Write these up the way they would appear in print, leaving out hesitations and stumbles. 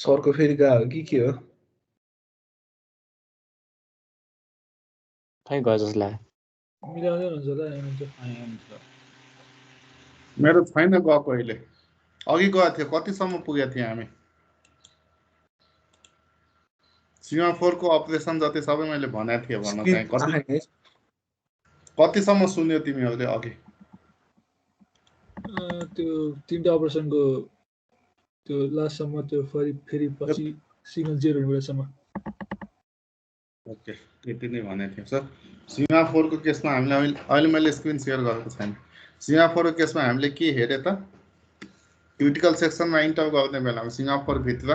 सरको फेरि गयो कि के हो? खै गयो जस्तो लाग्यो। मिलाउँदै हुन्छ होला हुन्छ। मेरो छैन गएको अहिले। अघि गएको थियो, कतिसम्म पुगेको थियौँ हामी? सीमा4 को अपरेसन जति सबै मैले भनेको थिएँ भन्न चाहिँ कतिसम्म सुन्यो तिमीहरूले अघि? त्यो 3टा अपरेसनको त्यो लास्टसम्म त्यो फेरि पछि सिग्नल 0 हुने बेलासम्म। ओके, त्यति नै भनेको थिएँ सर। सीमा4 को केसमा हामीले अहिले मैले स्क्रिन सेयर गरेको छैन। सीमा4 को केसमा हामीले के हेरे त? क्रिटिकल सेक्सनमा इन्टर गर्ने बेलामा सीमा4 भित्र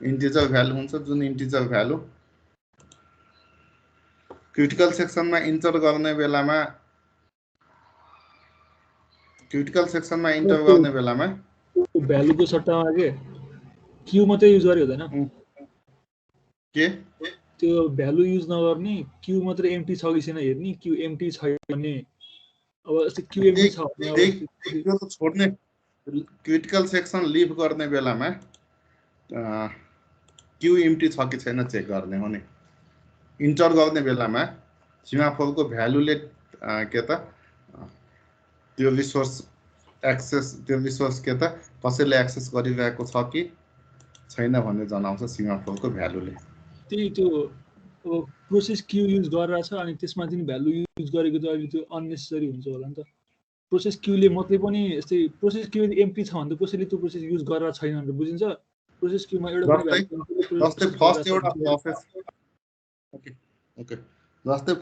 इन्टिजर भ्यालु हुन्छ, जुन इन्टिजर भ्यालु क्रिटिकल सेक्सनमा इन्टर गर्ने बेलामा भ्यालुको सट्टामा के क्यू मात्रै युज गरे हुँदैन? के त्यो भ्यालु युज नगर्ने, क्यू मात्रै एम्प्टी छ कि छैन हेर्ने, क्यू एम्प्टी छैन भने अब यस्तो क्यू एम्प्टी छ भने अब त्यो त छोड्ने। क्रिटिकल सेक्सन लिभ गर्ने बेलामा क्यू एम्प्टी छ कि छैन चेक गर्ने हो नि। इन्टर गर्ने बेलामा सीमा4 को भ्यालुले के त त्यो रिसोर्स के त कसैले एक्सेस गरिरहेको छ कि छैन भन्ने जनाउँछ सीमा4 को भ्यालुले। त्यही त्यो अब प्रोसेस क्यू युज गरिरहेछ अनि त्यसमा जुन भ्यालु युज गरेको त अहिले त्यो अननेसेसरी हुन्छ होला नि त। प्रोसेस क्यूले मात्रै पनि यस्तै प्रोसेस क्यू एम्प्टी छ भने त कसैले त्यो प्रोसेस युज गरेर छैन भनेर बुझिन्छ। प्रोसेस क्यूमा एउटा पनि जस्तै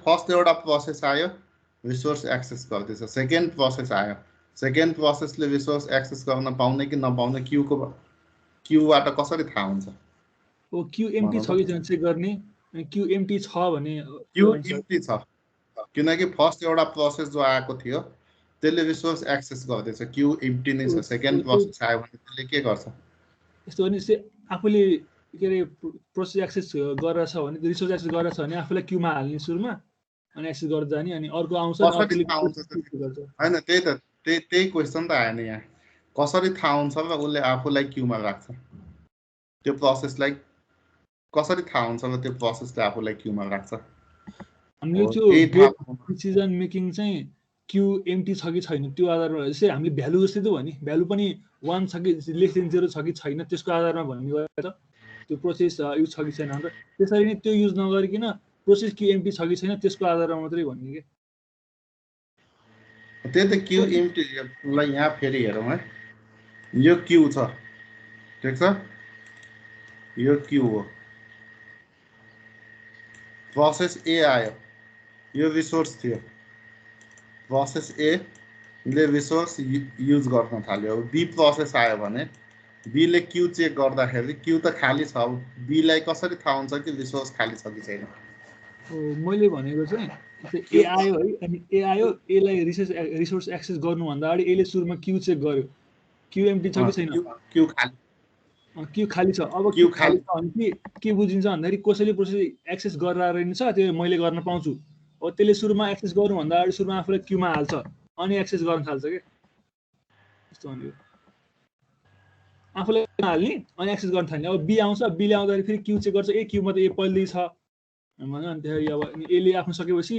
फर्स्ट एउटा प्रोसेस आयो, रिसोर्स एक्सेस गर्दैछ। सेकेन्ड प्रोसेस आयो, सेकेन्ड प्रोसेसले रिसोर्स एक्सेस गर्न पाउने कि नपाउने क्यूबाट कसरी थाहा हुन्छ? ओ क्यू एम्प्टी छ कि छैन चेक गर्ने। क्यू एम्प्टी छ भने क्यू एम्प्टी छ, किनकि फर्स्ट एउटा प्रोसेस जो आएको थियो त्यसले रिसोर्स एक्सेस गर्दैछ, क्यू एम्प्टी नै छ। सेकेन्ड प्रोसेस आयो भने त्यसले के गर्छ? यस्तो भने आफूले के अरे प्रोसेस एक्सेस गरेछ भने रिसोर्स एक्सेस गरेछ भने आफूलाई क्यूमा हाल्ने सुरुमा अनि एक्सेस गरेर जाने अनि अर्को आउँछ होइन त्यही त त्यही क्वेसन त आएन यहाँ। कसरी थाहा हुन्छ र उसले आफूलाई क्यूमा राख्छ? त्यो प्रोसेसलाई कसरी थाहा हुन्छ र त्यो प्रोसेसले आफूलाई क्यूमा राख्छ? हामीले त्यो डिसिजन मेकिङ चाहिँ क्यू एम्प्टी छ कि छैन त्यो आधारमा जस्तै हामीले भ्यालु जस्तै त हो नि, भ्यालु पनि 1 छ कि लेस देन 0 छ कि छैन त्यसको आधारमा भन्ने गयो त त्यो प्रोसेस युज छ कि छैन भनेर। त्यसरी नै त्यो युज नगरिकन प्रोसेस क्यू एम्प्टी छ कि छैन त्यसको आधारमा मात्रै भन्ने के। त्यही त क्यू एम्प्टीलाई यहाँ फेरि हेरौँ है। यो क्यू छ, ठिक छ, यो क्यू हो। प्रोसेस ए आयो, यो रिसोर्स थियो। प्रोसेस ए ले रिसोर्स युज गर्न थाल्यो। बी प्रोसेस आयो भने बीले क्यू चेक गर्दाखेरि क्यू त खाली छ। बीलाई कसरी थाहा हुन्छ कि रिसोर्स खाली छ कि छैन? मैले भनेको चाहिँ ए आयो है, अनि ए आयो, एलाई रिसोर्स एक्सेस गर्नुभन्दा अगाडि एले सुरुमा क्यू चेक गर्यो, क्यू एम्प्टी छ कि छैन। क्यू खाली छ। अब क्यू खाली छ भने के बुझिन्छ भन्दाखेरि कसैले प्रोसेस एक्सेस गरेर रहेछ त्यो मैले गर्न पाउँछु। अब त्यसले सुरुमा एक्सेस गर्नुभन्दा अगाडि सुरुमा आफूलाई क्यूमा हाल्छ अनि एक्सेस गर्न थाल्छ के। त्यस्तो भनेको आफूलाई हाल्ने अनि एक्सेस गर्न थाल्ने। अब बी आउँछ, बीले आउँदाखेरि फेरि क्यू चेक गर्छ, ए क्यूमा त ए पहिल्यै छ भने अनि त्यसरी अब एले आफ्नो सकेपछि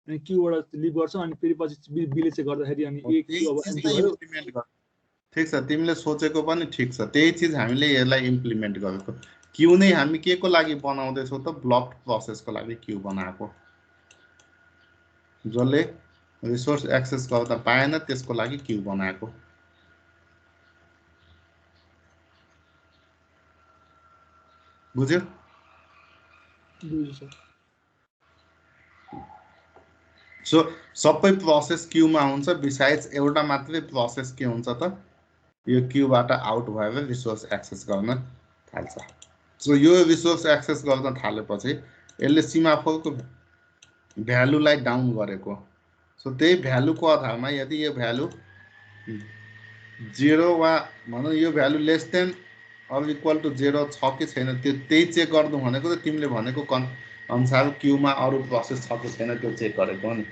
अनि क्यूबाट लिभ गर्छ अनि फेरि पछि बीले चेक गर्दाखेरि अनि ए क्यू अब इम्प्लिमेन्ट गर्छ। ठिक छ, तिमीले सोचेको पनि ठिक छ। त्यही चिज हामीले यसलाई इम्प्लिमेन्ट गरेको। क्यू नै हामी के को लागि बनाउँदैछौँ त? ब्लक प्रोसेसको लागि क्यू बनाएको, जसले रिसोर्स एक्सेस गर्न पाएन त्यसको लागि क्यू बनाएको। बुझ्यो? सो सबै प्रोसेस क्यूमा हुन्छ, बिसाइड्स एउटा मात्रै प्रोसेस के हुन्छ त? यो क्यूबाट आउट भएर रिसोर्स एक्सेस गर्न थाल्छ। सो यो रिसोर्स एक्सेस गर्न थालेपछि यसले सीमा4 को भ्यालुलाई डाउन गरेको। सो त्यही भ्यालुको आधारमा यदि यो भ्यालु 0 वा भनौँ यो value less than or equal to 0 छ कि छैन त्यही चेक गर्नु भनेको त तिमीले भनेको अनुसार क्यूमा अरू प्रोसेस छ कि छैन त्यो चेक गरेको हो नि।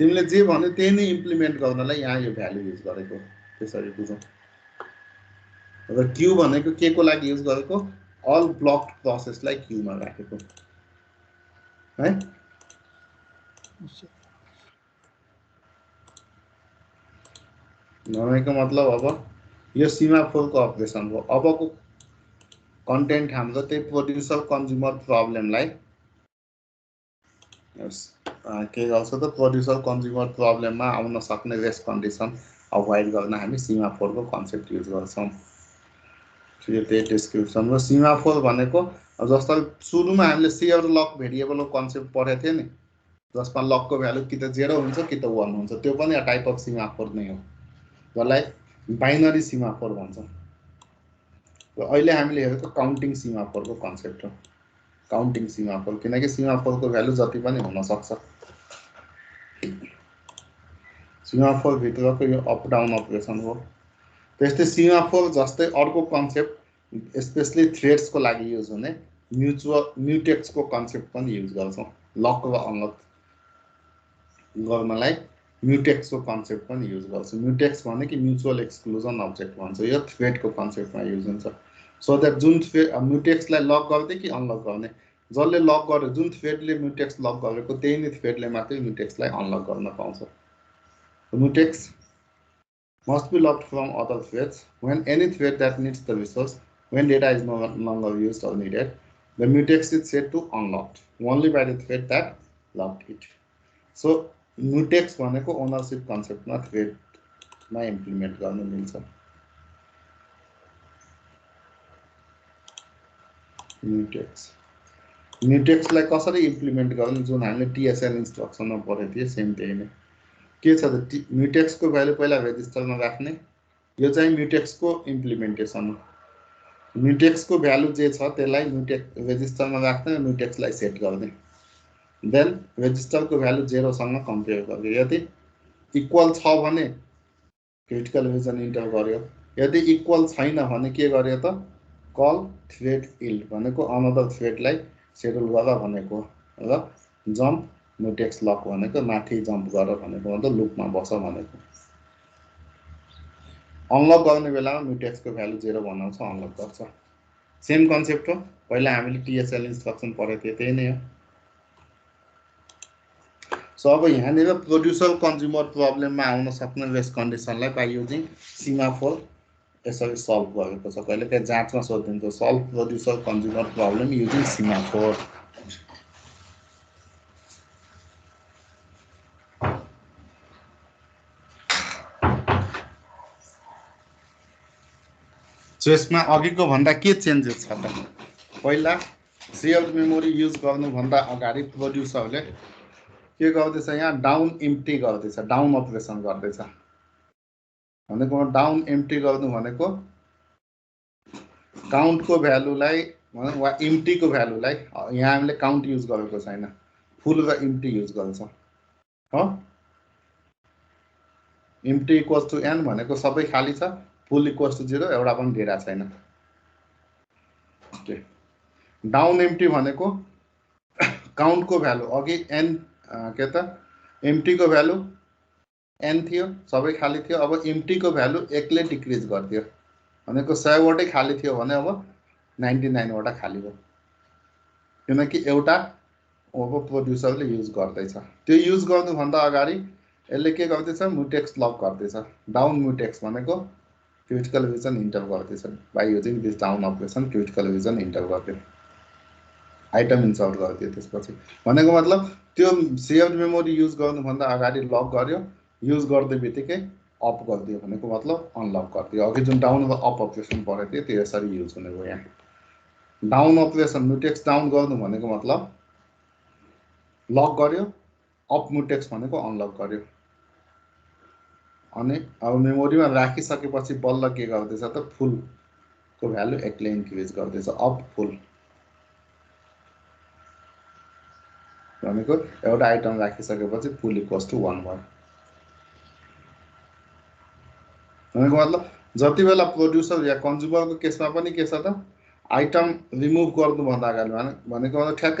तिमीले जे भन्यो त्यही नै इम्प्लिमेन्ट गर्नलाई यहाँ यो भ्यालु युज गरेको त्यसरी बुझौँ र क्यू भनेको के को लागि युज गरेको अल ब्लक्ड प्रोसेसलाई क्यूमा राखेको है भनेको मतलब अब यो सीमाफोरको अपरेसन हो अबको कन्टेन्ट हाम्रो त्यही प्रोड्युसर कन्ज्युमर प्रब्लमलाई के गर्छ त प्रोड्युसर कन्ज्युमर प्रब्लममा आउन सक्ने रेस्ट कन्डिसन अभोइड गर्न हामी सीमाफोरको कन्सेप्ट युज गर्छौँ यो त्यही डिस्क्रिप्सन हो सीमाफोर भनेको जस्तो सुरुमा हामीले सेयर लक भेरिएबलको कन्सेप्ट पढेको थियो नि जसमा लकको भ्यालु कि त 0 हुन्छ कि त 1 हुन्छ त्यो पनि टाइप अफ सीमाफोर नै हो जसलाई बाइनरी सीमाफोर भन्छ र अहिले हामीले हेरेको काउन्टिङ सीमाफोरको कन्सेप्ट हो काउन्टिङ सीमाफोर किनकि सीमाफोरको भ्यालु जति पनि हुन सक्छ सीमाफोर भित्रको यो अप डाउन अपरेसन हो त्यस्तै सीमाफोर जस्तै अर्को कन्सेप्ट स्पेशली थ्रेड्सको लागि युज हुने म्युटेक्सको कन्सेप्ट पनि युज गर्छौँ लक र अनलक गर्नलाई म्युटेक्सको कन्सेप्ट पनि युज गर्छौँ म्युटेक्स भनेको म्युचुअल एक्सक्लुजन अब्जेक्ट भन्छ यो थ्रेडको कन्सेप्टमा युज हुन्छ सो द्याट जुन म्युटेक्सलाई लक गर्ने कि अनलक गर्ने जसले लक गर्यो जुन थ्रेडले म्युटेक्स लक गरेको त्यही नै थ्रेडले मात्रै म्युटेक्सलाई अनलक गर्न पाउँछ mutex must be locked from other threads when any thread that needs the resource when data is no longer used or needed the mutex is set to unlocked only by the thread that locked it so mutex भनेको ownership कन्सेप्टमा थ्रेडमा implement गर्न मिल्छ म्युटेक्सलाई कसरी implement गर्ने जुन हामीले TSL इन्स्ट्रक्सनमा पढेको थिए same त्यही नै के छ त म्युटेक्सको भ्यालु पहिला रेजिस्टरमा राख्ने यो चाहिँ म्युटेक्सको इम्प्लिमेन्टेसन हो म्युटेक्सको भ्यालु जे छ त्यसलाई रेजिस्टरमा राख्ने र म्युटेक्सलाई सेट गर्ने देन रेजिस्टरको भ्यालु 0 सँग कम्पेयर गर्ने यदि इक्वल छ भने क्रिटिकल रिजन इन्टर गर्यो यदि इक्वल छैन भने के गर्यो त कल थ्रेड इल्ड भनेको अनदर थ्रेडलाई सेड्युल गर भनेको र जम्प म्युटेक्स लक भनेको माथि जम्प गर भनेको मतलब लुपमा बस भनेको अनलक गर्ने बेलामा म्युटेक्सको भ्यालु 0 बनाउँछ अनलक गर्छ सेम कन्सेप्ट हो पहिला हामीले टीएसएल इन्स्ट्रक्सन पढेको थिए त्यही नै हो सो अब यहाँनिर प्रोड्युसर कन्ज्युमर प्रब्लममा आउन सक्ने रेस्ट कन्डिसनलाई बाइ युजिङ सीमाफोर यसरी सल्भ गरेको छ कहिले काहीँ जाँचमा सोधिन्छ solve producer consumer problem using semaphore so यसमा अघिको भन्दा के चेन्जेस छ त पहिला सेयर्ड मेमोरी युज गर्नुभन्दा अगाडि प्रोड्युसरले के गर्दैछ यहाँ डाउन एम्प्टी गर्दैछ डाउन अपरेसन गर्दैछ भनेको डाउन एम्प्टी गर्नु भनेको काउन्टको भ्यालुलाई वा एम्प्टीको भ्यालुलाई यहाँ हामीले काउन्ट युज गरेको छैन फुल र एम्प्टी युज गर्छ हो एम्प्टी इक्वल्स टु n भनेको सबै खाली छ फुल इक्वल्स टु 0 एउटा पनि डेटा छैन ओके डाउन एम्प्टी भनेको काउन्टको भ्यालु अघि n के त एम्प्टी को भ्यालु n थियो सबै खाली थियो अब एम्प्टी को भ्यालु एकले डिक्रिज गरिदियो भनेको 100 वटै खाली थियो भने अब 99 वटा खाली भयो किनकि एउटा अब प्रोड्युसरले युज गर्दैछ त्यो युज गर्नु भन्दा अगाडि यसले के गर्दैछ म्युटेक्स लक गर्दैछ डाउन म्युटेक्स भनेको क्रिटिकल रिजन इन्टर गर्दैछ by using this down operation critical region enter गर्दै आइटम इन्सर्ट गरिदियो त्यसपछि भनेको मतलब त्यो सेयर्ड मेमोरी युज गर्नु भन्दा अगाडि लक गर्यो युज गर्दै बित्तिकै अप गरिदियो भनेको मतलब अनलक गरिदियो अघि जुन डाउन र अप अपरेसन पढेको थियो त्यो यसरी युज हुने हो यहाँ डाउन अपरेसन म्युटेक्स डाउन गर्नु भनेको मतलब लक गर्यो अप म्युटेक्स भनेको अनलक गर्यो अनि अब मेमोरीमा राखिसकेपछि बल्ल के गर्दैछ त फुल को भ्यालु एकले इन्क्रिज गर्दैछ अप फुल भनेको एउटा आइटम राखिसकेपछि फुल इक्वल्स टु 1 भयो भनेको मतलब जति बेला प्रोड्युसर या कन्ज्युमरको केसमा पनि के छ त आइटम रिमुभ गर्नु भन्दा अगाडि भनेको ठ्याक्क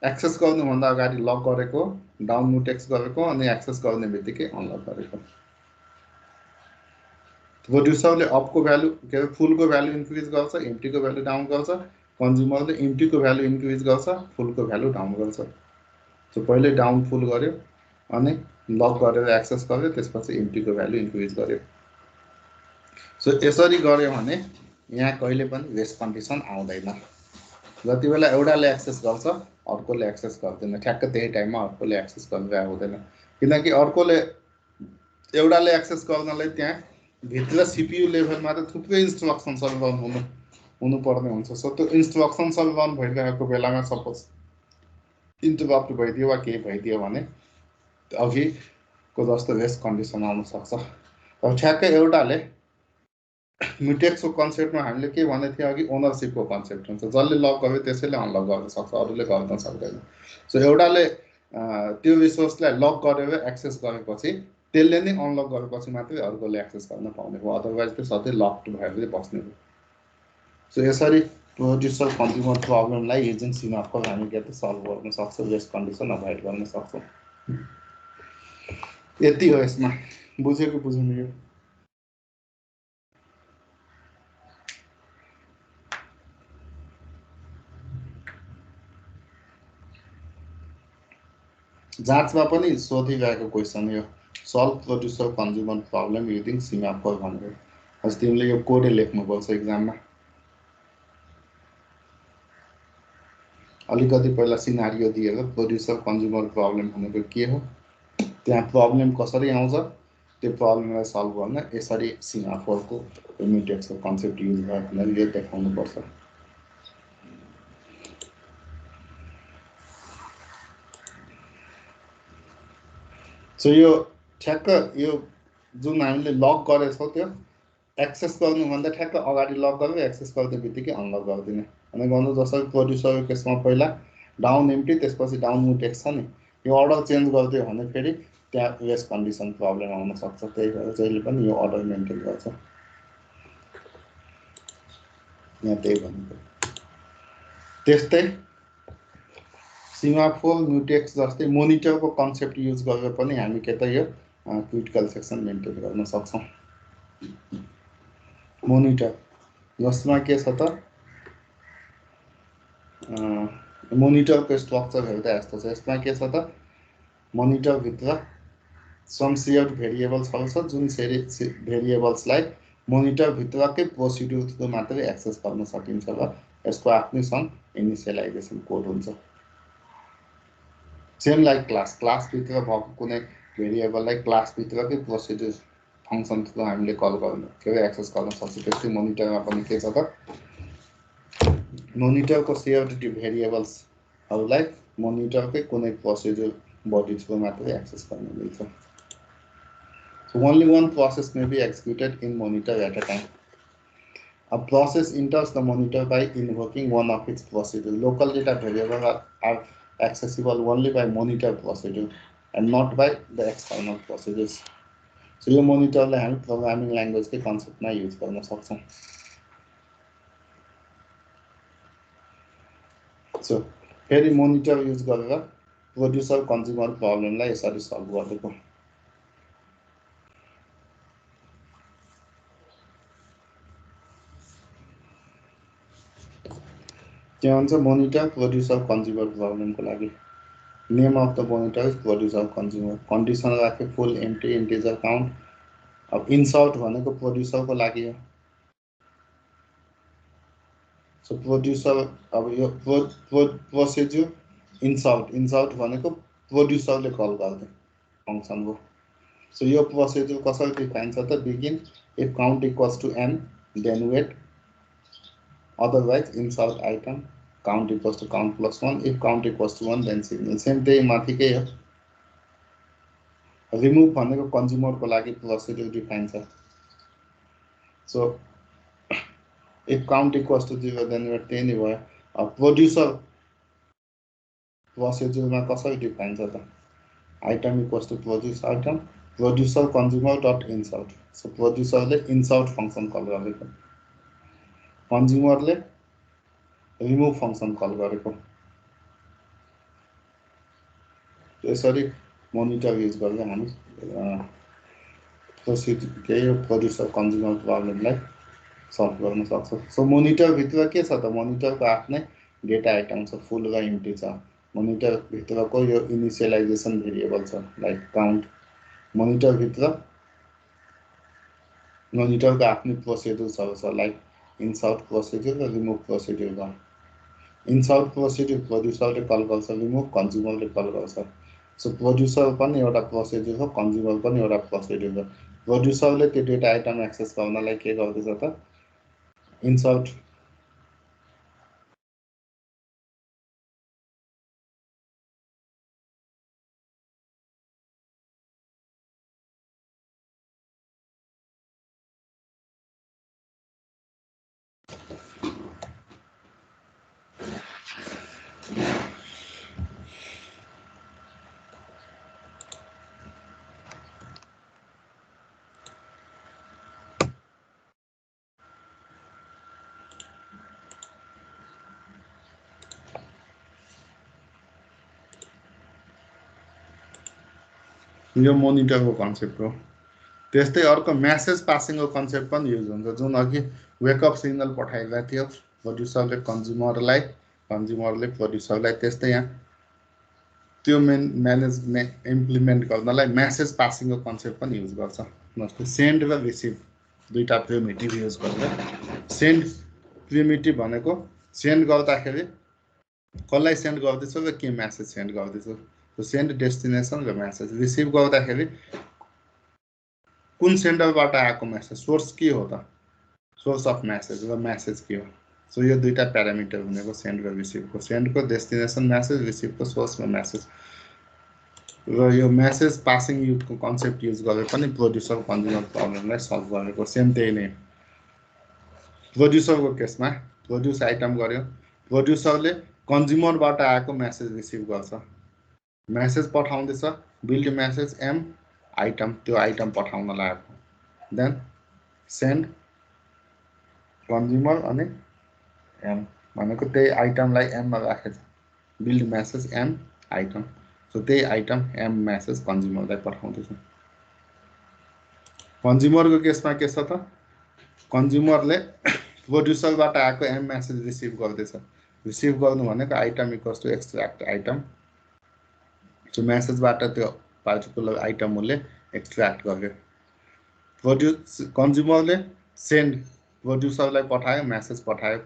एक्सेस गर्नुभन्दा अगाडि लक गरेको, डाउन म्युटेक्स गरेको अनि एक्सेस गर्ने बित्तिकै अनलक गरेको। प्रोड्युसरले अपको भ्यालु के अरे फुलको भ्यालु इन्क्रिज गर्छ, एम्प्टीको भ्यालु डाउन गर्छ, कन्ज्युमरले एम्प्टीको भ्यालु इन्क्रिज गर्छ, फुलको भ्यालु डाउन गर्छ। सो पहिले डाउन फुल गर्यो अनि लक गरेर एक्सेस गर्यो, त्यसपछि एम्प्टीको भ्यालु इन्क्रिज गर्यो। सो यसरी गर्यो भने यहाँ कहिले पनि रेस्ट कन्डिसन आउँदैन। जति बेला एउटाले एक्सेस गर्छ अर्कोले एक्सेस गर्दैन, ठ्याक्क त्यही टाइममा अर्कोले एक्सेस गरेर हुँदैन, किनकि अर्कोले एउटाले एक्सेस गर्नलाई त्यहाँ भित्र सीपीयू लेभलमा त थुप्रै इन्स्ट्रक्सन्सहरू रन हुनुपर्ने हुन्छ। सो त्यो इन्स्ट्रक्सन्सहरू रन भइरहेको बेलामा सपोज इन्टरप्ट भइदियो वा केही भइदियो भने अघिको जस्तो रेस्ट कन्डिसन आउन सक्छ। अब ठ्याक्कै एउटाले म्युटेक्सको कन्सेप्टमा हामीले के भनेको थियो अघि, ओनरसिपको कन्सेप्ट हुन्छ, जसले लक गर्यो त्यसैले अनलक गर्न सक्छ, अरूले गर्न सक्दैन। सो एउटाले त्यो रिसोर्सलाई लक गरेर एक्सेस गरेपछि त्यसले नै अनलक गरेपछि मात्रै अर्कोले एक्सेस गर्न पाउने हो, अदरवाइज त्यो सधैँ लक्ड भएर बस्ने हो। सो यसरी प्रोड्युसर कन्ज्युमर प्रब्लमलाई युजिङ सिमाफोर हामी के त सल्भ गर्न सक्छौँ, रेस्ट कन्डिसन अभोइड गर्न सक्छौँ। यति हो यसमा, बुझेको बुझ्नु यो। जाँचमा पनि सोधिरहेको क्वेसन यो, solve producer consumer problem using सिमाफोर भनेर। हजुर तिमीले यो कोडै लेख्नुपर्छ इक्जाममा। अलिकति पहिला सिनारियो दिएर प्रोड्युसर कन्ज्युमर प्रब्लम भनेको के हो, त्यहाँ प्रब्लम कसरी आउँछ, त्यो प्रब्लमलाई सल्भ गर्न यसरी सिमाफोरको म्युटेक्सको कन्सेप्ट युज भयो भनेर यो देखाउनुपर्छ। सो यो ठ्याक्क यो जुन हामीले लक गरेछौँ त्यो एक्सेस गर्नुभन्दा ठ्याक्क अगाडि लक गरेर एक्सेस गर्ने बित्तिकै अनलक गरिदिने। अनि गर्नु जसरी प्रोड्युसरको केसमा पहिला डाउन एम्प्टी त्यसपछि डाउन म्युटेक्स छ नि, यो अर्डर चेन्ज गरिदियो भने फेरि त्यहाँ रेस्ट कन्डिसन प्रब्लम आउन सक्छ, त्यही भएर जहिले पनि यो अर्डर मेन्टेन गर्छ। यहाँ त्यही भनेको। त्यस्तै सिमाफोर म्युटेक्स जस्तै मोनिटरको कन्सेप्ट युज गरेर पनि हामी के त यो क्रिटिकल सेक्सन मेन्टेन गर्न सक्छौँ। मोनिटर जसमा के छ त मोनिटरको स्ट्रक्चर हेर्दा यस्तो छ, यसमा के छ त मोनिटरभित्र सम सेयर्ड भेरिएबल्सहरू छ, जुन भेरिएबल्सलाई मोनिटरभित्रकै प्रोसिड्युर थ्रु मात्रै एक्सेस गर्न सकिन्छ र यसको आफ्नै सम इनिसियलाइजेसन कोड हुन्छ। सेम लाइक क्लासभित्र भएको कुनै भेरिएबललाई क्लासभित्रकै प्रोसिड्युर फङ्सन थ्रु हामीले कल गर्न के अरे एक्सेस गर्न सक्छौँ। त्यस्तै मोनिटरमा पनि के छ त मोनिटरको सेयर्ड भेरिएबल्सहरूलाई मोनिटरकै कुनै प्रोसिड्युर बडी थ्रु मात्रै एक्सेस गर्न मिल्छ। So only one process may be executed in monitor at a time. A process enters the monitor by invoking one of its procedures. Local data variables are accessible only by monitor procedure and not by the external procedures. So यो मोनिटरलाई हामी programming ल्याङ्ग्वेजकै कन्सेप्टमा use गर्न सक्छौँ। So फेरि monitor use गरेर producer consumer प्रब्लमलाई यसरी solve गरेको। के भन्छ मोनिटर प्रोड्युसर कन्ज्युमर प्रब्लमको लागि name of the monitor is producer consumer, condition राख्यो फुल एम्प्टी इन्टिजर काउन्ट। अब इन्सर्ट भनेको प्रोड्युसरको लागि हो। सो प्रोड्युसर अब यो प्रोसिड्युर इन्सर्ट भनेको प्रोड्युसरले कल गर्ने फङ्सन हो। सो यो प्रोसिड्युर कसरी डिफाइन छ त, begin if count equals to n then wait, otherwise insert item count equals to count plus 1, if count equals to 1 then signal। Same त्यही माथिकै हो। रिमुभ भनेको कन्ज्युमरको लागि प्रोसिड्युर डिफाइन छ। So if count equals to 0 then wait त्यही नै भयो। अब प्रोड्युसर प्रोसिड्युरमा कसरी डिफाइन छ त, item equals to produce item producer consumer dot insert. So प्रोड्युसरले इन्सर्ट फङ्सन कल गरेको, कन्ज्युमरले रिमुभ फङ्सन कल गरेको। त्यसरी मोनिटर युज गर्दै हामी प्रोड्युसर कन्ज्युमर प्रब्लमलाई सल्भ गर्न सक्छौँ। सो मोनिटरभित्र के छ त, मोनिटरको आफ्नै डेटा आइटम छ, फुल र इम्प्टी छ। मोनिटरभित्रको यो इनिसियलाइजेसन भेरिएबल छ लाइक काउन्ट। मोनिटरको आफ्नै प्रोसिड्युर्सहरू छ लाइक इन्सर्ट प्रोसिड्युर र रिमुभ प्रोसिड्युर छ। इन्सर्ट प्रोसिड्युर प्रोड्युसरले कल गर्छ, रिमुभ कन्ज्युमरले कल गर्छ। सो प्रोड्युसर पनि एउटा प्रोसिड्युर हो, कन्ज्युमर पनि एउटा प्रोसिड्युर हो। प्रोड्युसरले त्यो डेटा आइटम एक्सेस गर्नलाई के गर्दैछ त, इन्सर्ट यो मोनिटरको कन्सेप्ट हो। त्यस्तै अर्को म्यासेज पासिङको कन्सेप्ट पनि युज हुन्छ, जुन अघि वेकअप सिग्नल पठाइरहेको थियो प्रोड्युसरले कन्ज्युमरलाई, कन्ज्युमरले प्रोड्युसरलाई। त्यस्तै यहाँ त्यो म्यानेजमेन्ट इम्प्लिमेन्ट गर्नलाई म्यासेज पासिङको कन्सेप्ट पनि युज गर्छ। जस्तै सेन्ड र रिसिभ दुईटा प्रिमिटिभ युज गरेर। सेन्ड प्रिमिटिभ भनेको सेन्ड गर्दाखेरि कसलाई सेन्ड गर्दैछौ र के म्यासेज सेन्ड गर्दैछौ, सेन्ड डेस्टिनेसन र म्यासेज। रिसिभ गर्दाखेरि कुन सेन्डरबाट आएको म्यासेज, सोर्स के हो त, सोर्स अफ म्यासेज र म्यासेज के हो। सो यो दुईटा प्यारामिटर हुनेको सेन्ड र रिसिभको, सेन्डको डेस्टिनेसन म्यासेज, रिसिभको सोर्स र म्यासेज। र यो म्यासेज पासिङ युजको कन्सेप्ट युज गरेर पनि प्रोड्युसर कन्ज्युमर प्रब्लमलाई सल्भ गरेको सेम त्यही नै। प्रोड्युसरको केसमा प्रोड्युस आइटम गर्यो, प्रोड्युसरले कन्ज्युमरबाट आएको म्यासेज रिसिभ गर्छ, म्यासेज पठाउँदैछ, बिल्ड म्यासेज एम आइटम, त्यो आइटम पठाउन लागेको, देन सेन्ड कन्ज्युमर अनि एम भनेको त्यही आइटमलाई एममा राखेछ, build message m item. So त्यही आइटम एम म्यासेज कन्ज्युमरलाई पठाउँदैछ। कन्ज्युमरको केसमा के छ त, कन्ज्युमरले प्रोड्युसरबाट आएको एम म्यासेज रिसिभ गर्दैछ। रिसिभ गर्नु भनेको item equals to extract item. So म्यासेजबाट त्यो पार्टिकुलर आइटम उसले एक्सट्र्याक्ट गर्यो। कन्ज्युमरले सेन्ड प्रोड्युसरलाई पठायो, म्यासेज पठायो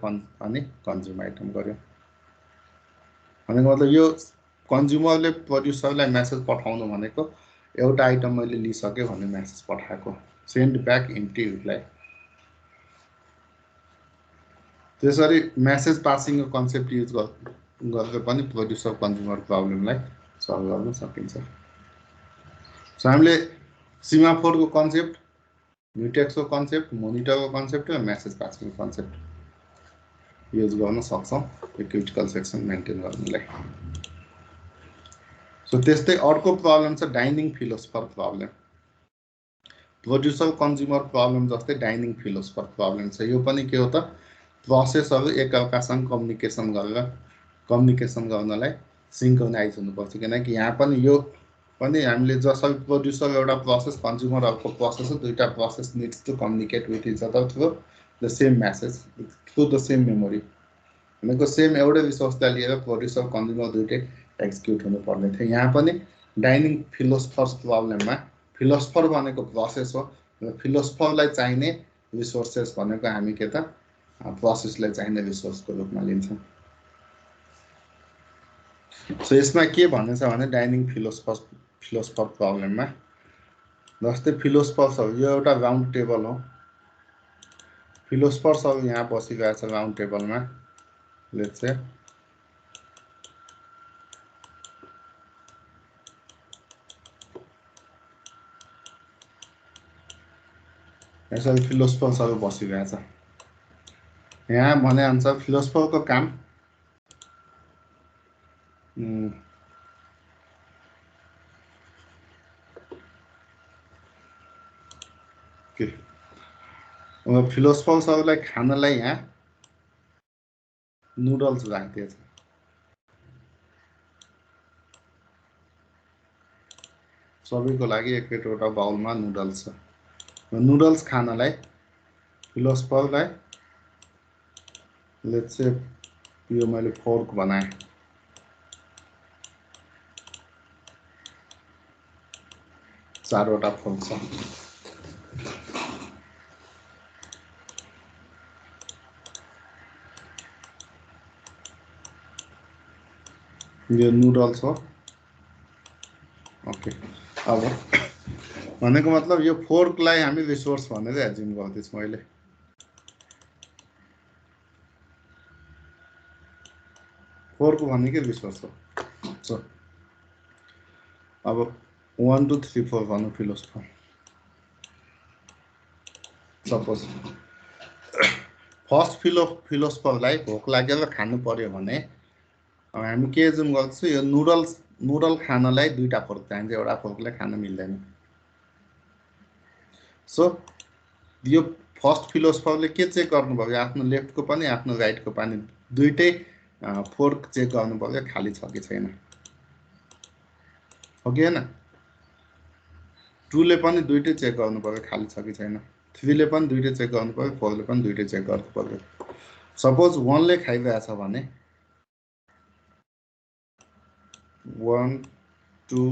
अनि कन्ज्युम आइटम गर्यो। भनेको मतलब यो कन्ज्युमरले प्रोड्युसरलाई म्यासेज पठाउनु भनेको एउटा आइटम मैले लिइसकेँ भन्ने म्यासेज पठाएको, सेन्ड ब्याक इम्प्टी रिप्लाई। त्यसरी म्यासेज पासिङको कन्सेप्ट युज गरेर पनि प्रोड्युसर कन्ज्युमर प्रब्लमलाई सल्भ गर्न सकिन्छ। सो हामीले सिमाफोरको कन्सेप्ट, म्युटेक्सको कन्सेप्ट, मोनिटरको कन्सेप्ट र म्यासेज पासिङको कन्सेप्ट युज गर्न सक्छौँ यो क्रिटिकल सेक्सन मेन्टेन गर्नलाई। सो त्यस्तै अर्को प्रब्लम छ dining philosopher problem. Producer consumer problem जस्तै डाइनिङ फिलोसफर प्रब्लम छ। यो पनि के हो त, प्रोसेसहरू एकअर्कासँग कम्युनिकेसन गर्नलाई सिङ्क्रोनाइज हुनुपर्छ। किनकि यहाँ पनि यो पनि हामीले जसरी प्रोड्युसर एउटा प्रोसेस, कन्ज्युमर अर्को प्रोसेस हो, दुईटा process needs to communicate with each other through the same message, through the same memory. भनेको सेम एउटै रिसोर्सलाई लिएर प्रोड्युसर कन्ज्युमर दुइटै एक्जिक्युट हुनुपर्ने थियो। यहाँ पनि डाइनिङ फिलोसफर्स प्रब्लममा फिलोसफर भनेको प्रोसेस हो र फिलोसफरलाई चाहिने रिसोर्सेस भनेको हामी के त प्रोसेसलाई चाहिने रिसोर्सको रूपमा लिन्छौँ। सो यसमा के भनेछ भने डाइनिङ फिलोसफर प्रब्लममा जस्तै फिलोसफर्सहरू, यो एउटा राउन्ड टेबल हो, फिलोसफर्सहरू यहाँ बसिरहेछ राउन्ड टेबलमा। लेट्स से यसरी फिलोसफर्सहरू बसिरहेछ। यहाँ भने अनुसार फिलोसफरको काम फिलोसफर्सहरूलाई खानलाई यहाँ नुडल्स राखिदिएछ। सबैको लागि एकैवटा बाउलमा नुडल्स छ। नुडल्स खानलाई फिलोसफरलाई लेट्स से यो मैले फोर्क बनाएँ। चारवटा फोर्क छ। यो नुडल्स हो। ओके, अब भनेको मतलब यो फोर्कलाई हामी रिसोर्स भनेर एज्युम गर्दैछौँ अहिले। फोर्क भनेकै रिसोर्स हो। सो अब 1 2 3 4 भन्नु फिलोसफर। सपोज फर्स्ट फिलोसफरलाई भोक लागेर खानु पर्यो भने अब हामी के एज्युम गर्छौँ, यो नुडल खानलाई दुईटा फोर्क चाहिन्छ, एउटा फोर्कले खान मिल्दैन। सो यो फर्स्ट फिलोसफरले के चेक गर्नुभयो, आफ्नो लेफ्टको पनि आफ्नो राइटको पनि दुईटै फोर्क चेक गर्नुभयो खाली छ कि छैन, हो कि हैन। 2 ले पनि दुईटै चेक गर्नुपर्यो खाली छ कि छैन, 3 ले पनि दुईटै चेक गर्नुपर्यो, 4 ले पनि दुईटै चेक गर्नुपर्यो। सपोज 1 ले खाइरहेछ भने 1 2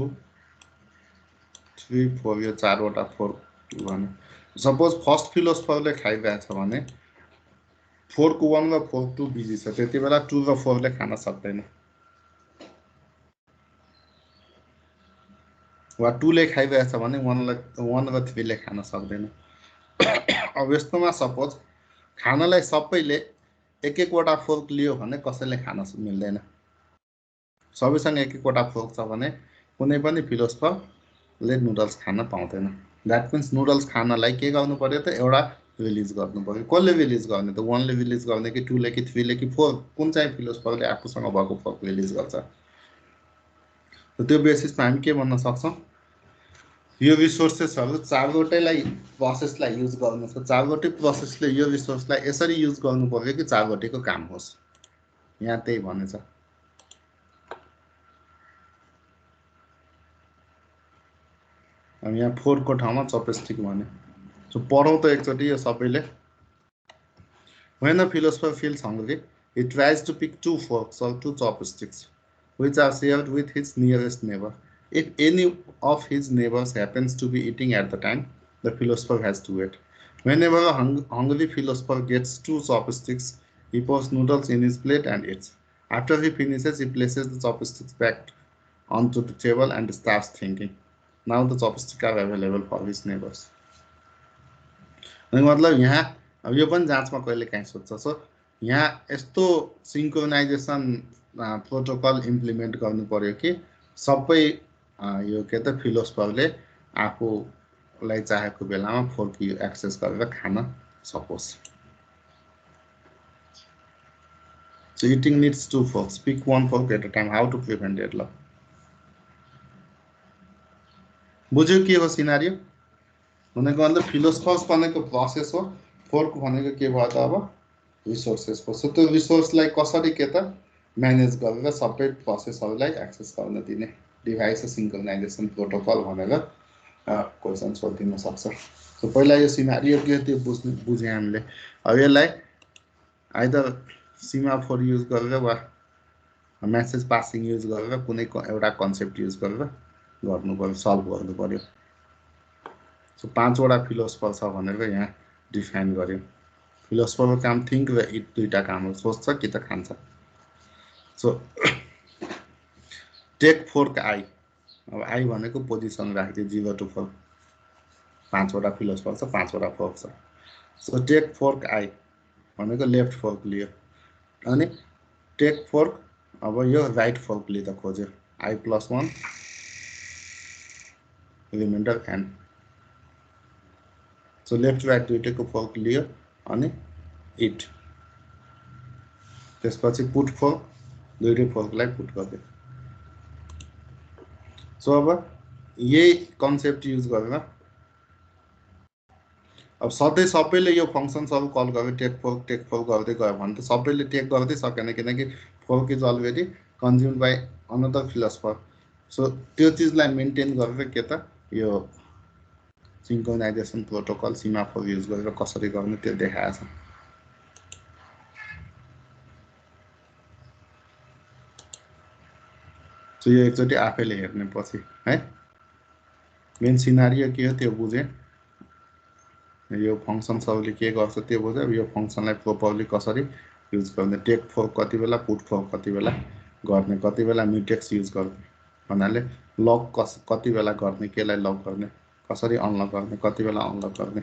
3 4 यो चारवटा फोर्क भने सपोज फर्स्ट फिलोसफरले खाइरहेछ भने फोर्क 1 र फोर्क 2 बिजी छ, त्यति बेला 2 र 4 ले खान सक्दैन, वा 2 ले खाइरहेछ भने 1 र 3 ले खान सक्दैन। अब यस्तोमा सपोज खानलाई सबैले एक एकवटा फोर्क लियो भने कसैले खान मिल्दैन। सबैसँग एक एकवटा फोर्क छ भने कुनै पनि फिलोसफरले नुडल्स खान पाउँदैन। द्याट मिन्स नुडल्स खानलाई के गर्नु पर्यो त, एउटा रिलिज गर्नु पर्यो। कसले रिलिज गर्ने त, 1 ले रिलिज गर्ने कि 2 ले कि 3 ले कि 4, कुन चाहिँ फिलोसफरले आफूसँग भएको फोर्क रिलिज गर्छ। त्यो बेसिसमा हामी के भन्न सक्छौँ, यो रिसोर्सेसहरू चारवटैलाई प्रोसेसलाई युज गर्नु छ, चारवटै प्रोसेसले यो रिसोर्सलाई यसरी युज गर्नु पर्यो कि चारवटैको काम होस्। यहाँ त्यही भनेछ। अब यहाँ फोर्कको ठाउँमा चपस्टिक भन्यो। सो पढौँ त एकचोटि यो सबैले। When a philosopher feels hungry, he tries to pick 2 forks or 2 chopsticks, which are shared with his nearest neighbor. If any of his neighbors happens to be eating at the time, the philosopher has to wait. Whenever a hungry philosopher gets 2 chopsticks, he pours noodles in his plate and eats. After he finishes, he places the chopsticks back onto the table and starts thinking. Now the chopsticks are available for his neighbors. मतलब यहाँ अब यो पनि जाँचमा कहिले काहीँ सोध्छ। So यहाँ यस्तो सिङ्क्रोनाइजेसन प्रोटोकल इम्प्लिमेन्ट गर्नु पर्यो कि सबै यो के त फिलोसफरले आफूलाई चाहेको बेलामा फोर्क एक्सेस गरेर खान सकोस्। So eating needs 2 forks. Pick 1 fork at a time. How to prevent deadlock? बुझ्यो के हो सिनारियो? भनेको मतलब फिलोसफर्स भनेको प्रोसेस हो, फोर्क भनेको के भयो त अब रिसोर्सेस हो। सो त्यो रिसोर्सलाई कसरी के त म्यानेज गरेर सबै प्रोसेसहरूलाई एक्सेस गर्न दिने डिभाइस सिङ्क्रोनाइजेसन प्रोटोकल भनेर क्वेसन सोधिदिन सक्छ। सो पहिला यो सिनारियो के त्यो बुझ्यौँ हामीले। अब यसलाई आइदर सिमाफोर युज गरेर वा मेसेज पासिङ युज गरेर कुनै एउटा कन्सेप्ट युज गरेर गर्नु पर्यो, सल्भ गर्नु पर्यो। सो 5 वटा फिलोसफर छ भनेर यहाँ डिफाइन गर्यो। फिलोसफरको काम थिङ्क र इट दुईटा काम हो, सोच्छ कि त खान्छ। सो टेक फोर्क आई, अब आई भनेको पोजिसन राखिदियो 0 to 4, 5 वटा फिलोसफर छ, 5 वटा फोर्क छ। सो टेक फोर्क आई भनेको लेफ्ट फोर्क लियो, अनि टेक फोर्क अब यो राइट फोर्क लिँदा खोज्यो, i +1 remainder n. So left right दुईटैको फोर्क लियो अनि इट, त्यसपछि पुट फोर्क, दुईटै फोर्कलाई पुट गर्यो। सो अब यही कन्सेप्ट युज गरेर अब सधैँ सबैले यो फङ्सन्सहरू कल गरेर टेक फोर्क गर्दै गयो भने त सबैले टेक गर्दै सकेन, किनकि fork is already consumed by another philosopher. So त्यो चिजलाई मेन्टेन गरेर के त यो सिन्क्रोनाइजेसन प्रोटोकल सीमाफोर युज गरेर कसरी गर्ने त्यो देखाएको छ। सो यो एकचोटि आफैले हेर्ने पछि है मेन सिनारियो के हो त्यो बुझे, यो फंक्सन सबले के गर्छ त्यो बुझ्यो, यो फंक्सनलाई प्रोपरली कसरी युज गर्ने, टेक फोर कति बेला पुट फोर कति बेला गर्ने, कति बेला म्युटेक्स युज गर्ने भन्नाले लक कति बेला गर्ने, केलाई लक गर्ने, कसरी अनलक गर्ने, कति बेला अनलक गर्ने।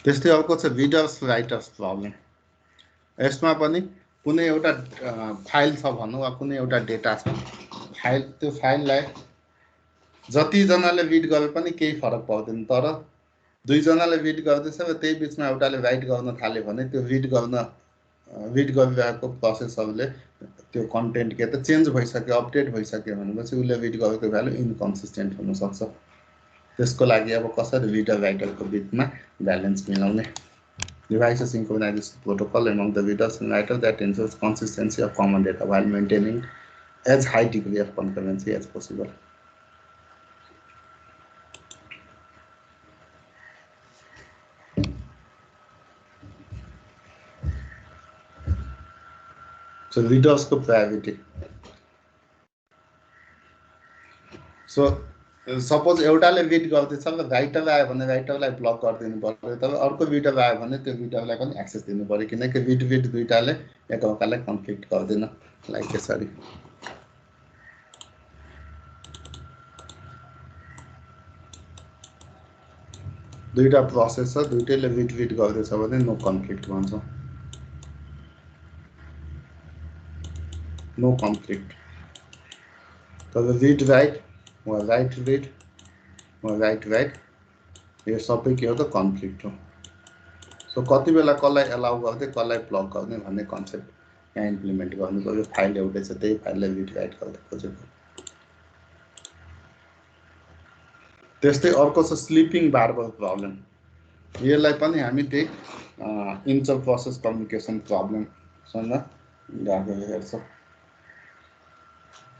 त्यस्तै अर्को छ रिडर्स राइटर्स प्रब्लम। यसमा पनि कुनै एउटा फाइल छ भनौँ वा कुनै एउटा डेटा छ, फाइल त्यो फाइललाई जतिजनाले रिड गरे पनि केही फरक पर्दैन, तर दुईजनाले रिड गर्दैछ र त्यही बिचमा एउटाले राइट गर्न थाल्यो भने त्यो रिड गरिरहेको प्रोसेसरले त्यो कन्टेन्ट के त चेन्ज भइसक्यो, अपडेट भइसक्यो भनेपछि उसले रिड गरेको भ्यालु इन्कन्सिस्टेन्ट हुनसक्छ। त्यसको लागि अब कसरी रिडर राइटरको बिचमा ब्यालेन्स मिलाउने। Devise a synchronization protocol among the readers and writers that ensures consistency of common data while maintaining as high degree of concurrency as possible. So readers को priority. So suppose एउटाले read गर्दैछ र writer आयो भने राइटरलाई block गरिदिनु पर्यो, तर अर्को रिडर आयो भने त्यो रिडरलाई पनि एक्सेस दिनु पर्यो, किनकि रिड दुईटाले एकअर्कालाई कन्फ्लिक्ट गर्दैन। लाइक यसरी दुईटा प्रोसेस छ, दुईटैले रिड गर्दैछ भने नो कन्फ्लिक्ट भन्छ, नो कन्फ्लिक्ट। तर रिड राइट वा राइट रिड वा राइट राइट यो सबै के हो त कन्फ्लिक्ट हो। सो कति बेला कसलाई एलाउ गर्ने कसलाई ब्लक गर्ने भन्ने कन्सेप्ट यहाँ इम्प्लिमेन्ट गर्नु पर्यो। फाइल एउटै छ, त्यही फाइललाई रिड राइट गर्न खोजेको। त्यस्तै अर्को छ स्लिपिङ बारबर प्रब्लम। यसलाई पनि हामी त्यही इन्टर प्रोसेस कम्युनिकेसन प्रब्लमसँग राखेर हेर्छौँ।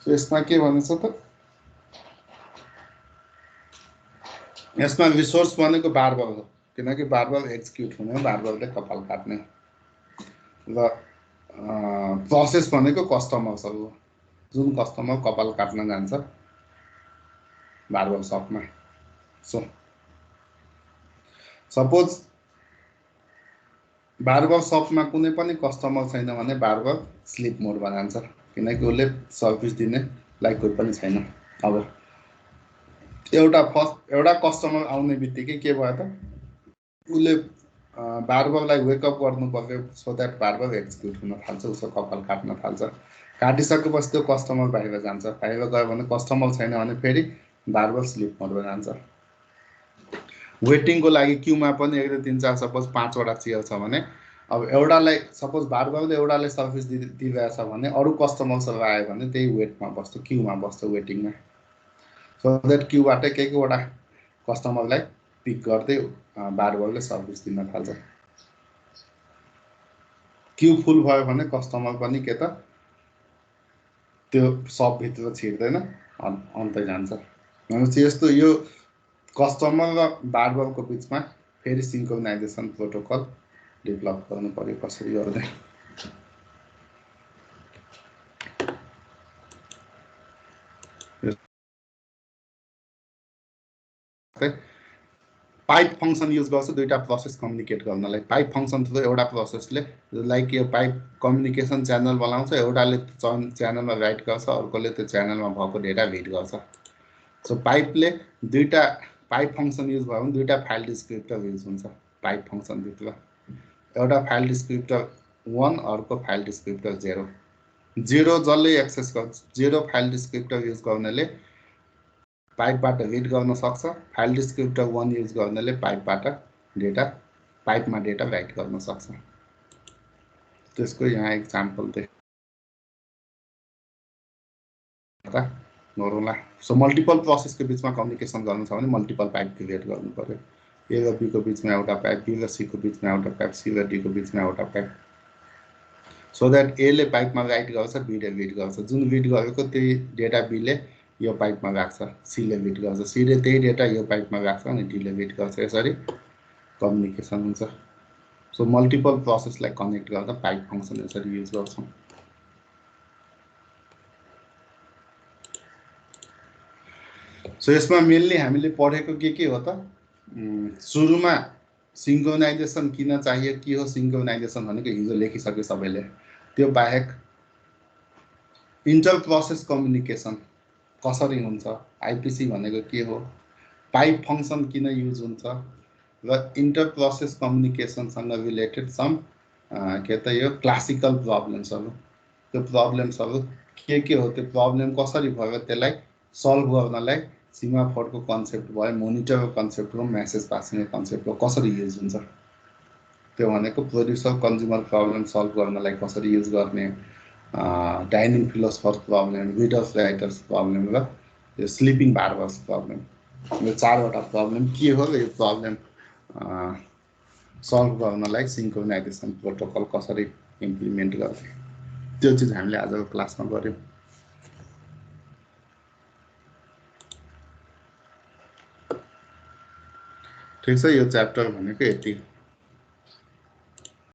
सो यसमा के भन्छ त, यसमा रिसोर्स भनेको बारबर हो, किनकि बारबर एक्जिक्युट हुने हो, बारबरले कपाल काट्ने, र प्रोसेस भनेको कस्टमर्सहरू हो, जुन कस्टमर कपाल काट्न जान्छ बारबर सपमा। सो सपोज बारबर सपमा कुनै पनि कस्टमर छैन भने बारबर स्लिप मोडमा जान्छ, किनकि उसले सर्भिस दिने लाइक कोही पनि छैन। अब एउटा कस्टमर आउने बित्तिकै के भयो त, उसले बारबरलाई वेकअप गर्नु पर्यो, सो द्याट बारबर एक्जिक्युट हुन थाल्छ, उसको कपाल काट्न थाल्छ। काटिसकेपछि त्यो कस्टमर बाहिर जान्छ, बाहिर गयो भने कस्टमर छैन भने फेरि बारबर स्लिप मोडमा जान्छ। वेटिङको लागि क्यूमा पनि 1 2 3 4 सपोज 5 वटा चेयर छ भने अब एउटालाई सपोज बारबरले एउटाले सर्भिस दिइरहेछ भने अरू कस्टमर्सहरू आयो भने त्यही वेटमा बस्छ, क्यूमा बस्छ, वेटिङमा। सो द्याट क्यूबाट केहीवटा कस्टमरलाई पिक गर्दै बारबरले सर्भिस दिन थाल्छ। क्यू फुल भयो भने कस्टमर पनि के त त्यो सबभित्र छिर्दैन, अन्तै जान्छ। भनेपछि यस्तो यो कस्टमर र बारबरको बिचमा फेरि सिन्क्रोनाइजेसन प्रोटोकल डेभलप गर्नु पर्यो, कसरी गर्ने। पाइप फंक्सन युज गर्छ दुईटा प्रोसेस कम्युनिकेट गर्नलाई। पाइप फंक्सन थ्रु एउटा प्रोसेसले लाइक यो पाइप कम्युनिकेसन च्यानल बनाउँछ, एउटाले च्यानलमा राइट गर्छ, अर्कोले त्यो च्यानलमा भएको डेटा रिड गर्छ। सो पाइपले दुईटा पाइप फंक्सन युज भयो भने दुईटा फाइल डिस्क्रिप्टर युज हुन्छ पाइप फंक्सनभित्र। एउटा फाइल डिस्क्रिप्टर 1, अर्को फाइल डिस्क्रिप्टर 0। 0 जसले एक्सेस गर्छ, 0 फाइल डिस्क्रिप्टर युज गर्नेले पाइपबाट रिड गर्न सक्छ, फाइल डिस्क्रिप्टर 1 युज गर्नेले पाइपबाट पाइपमा डेटा राइट गर्न सक्छ। त्यसको यहाँ एक्जाम्पल गरौँला। सो मल्टिपल प्रोसेसको बिचमा कम्युनिकेसन गर्नु छ भने मल्टिपल पाइप क्रिएट गर्नु पर्यो। ए र बी को बिचमा एउटा पाइप, बी र सी को बिचमा एउटा पाइप, सी र डी को बिचमा एउटा पाइप। सो द्याट एले पाइपमा राइट गर्छ, बीले रिड गर्छ, जुन रिड गरेको त्यही डेटा बीले यो पाइपमा राख्छ, सीले रिड गर्छ, सीले त्यही डेटा यो पाइपमा राख्छ अनि डीले रिड गर्छ, यसरी कम्युनिकेसन हुन्छ। सो मल्टिपल प्रोसेसलाई कनेक्ट गर्दा पाइप फङ्सन यसरी युज गर्छौँ। सो यसमा मेनली हामीले पढेको के हो त, सुरुमा सिङ्क्रोनाइजेसन किन चाहियो, के हो सिङ्क्रोनाइजेसन भनेको हिजो लेखिसक्यो सबैले। त्यो बाहेक इन्टर प्रोसेस कम्युनिकेसन कसरी हुन्छ, आइपिसी भनेको के हो, पाइप फङ्सन किन युज हुन्छ, र इन्टर प्रोसेस कम्युनिकेसनसँग रिलेटेड सम के त यो क्लासिकल प्रब्लम्सहरू, त्यो प्रब्लम्सहरू के हो, त्यो प्रब्लम कसरी भयो, त्यसलाई सल्भ गर्नलाई सिमाफोरको कन्सेप्ट भयो, मोनिटरको कन्सेप्ट हो, मेसेज पासिङको कन्सेप्ट हो, कसरी युज हुन्छ। त्यो भनेको प्रोड्युसर कन्ज्युमर प्रब्लम सल्भ गर्नलाई कसरी युज गर्ने, dining philosopher problem, readers writers problem र यो स्लिपिङ बार्बर्स प्रब्लम, यो 4वटा प्रब्लम के हो र यो प्रब्लम सल्भ गर्नलाई सिङ्क्रोनाइजेसन प्रोटोकल कसरी इम्प्लिमेन्ट गर्ने, त्यो चिज हामीले आजको क्लासमा गऱ्यौँ। ठिक छ, यो च्याप्टर भनेको यति।